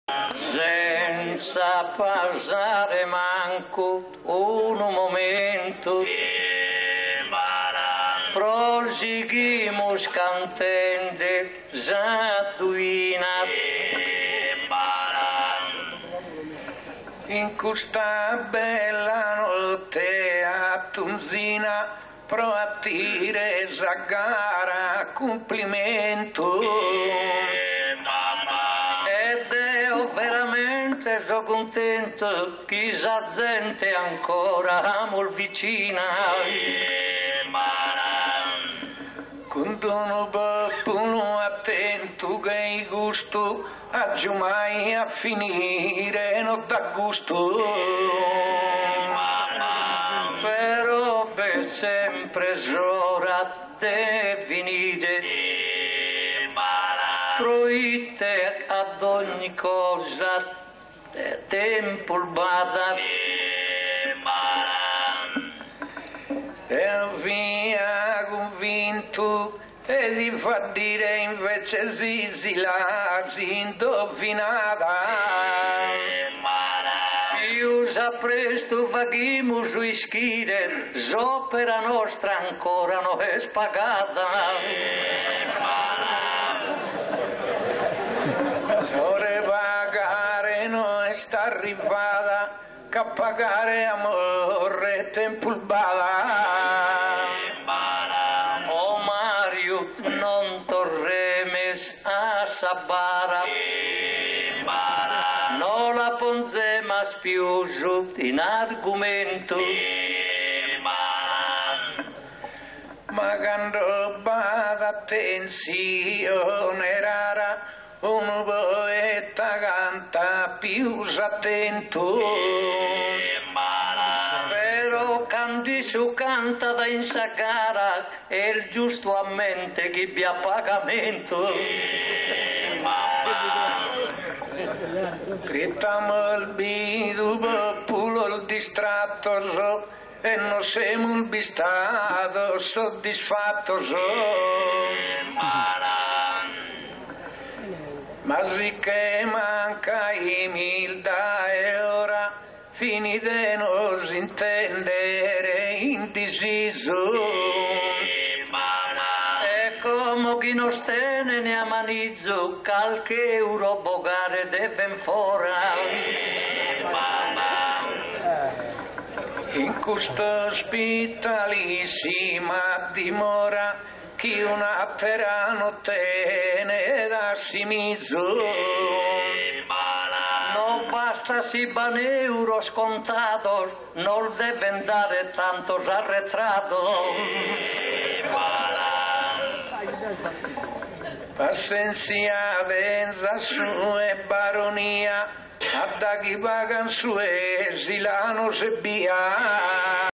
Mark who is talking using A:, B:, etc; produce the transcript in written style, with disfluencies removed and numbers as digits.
A: senza passare manco un momento. Proseguimos cantando Zatuina. In questa bella notte a Tunzina pro attire a gara complimento. Ed io veramente sono contento che la gente ancora molto vicina. Con uno babbuno attento che hai gusto a mai a finire non dà gusto. Però per sempre s'ora de venire proite ad ogni cosa tempo il bada e via convinto e di far dire invece si la si indovinata. Più presto faghiamo sui schide, l'opera nostra ancora non è spagata. Sore pagare non sta arrivata, che pagare amore tempo il bada. Oh Mario, non torremes a sabara, no la ponzemas più in argomento. Ma quando bada attenzione rara, un poeta canta più attento. Però canti su canta da insagara è il giusto a mente chi vi ha pagamento. Grittamo il bidu, pulo il distratto e non siamo il bistato soddisfatto. Ma sì che manca umiltà e ora finite non si intendere indeciso. E come chi non stene ne amanizzo, qualche euro bogare de ben fora. In questa ospitalissima dimora chi una terra non tiene da simizzo. Non basta si ban euro scontato, non deve dare tanto arretrato. Pazienza venza su e baronia, a da chi pagan su e silano se via.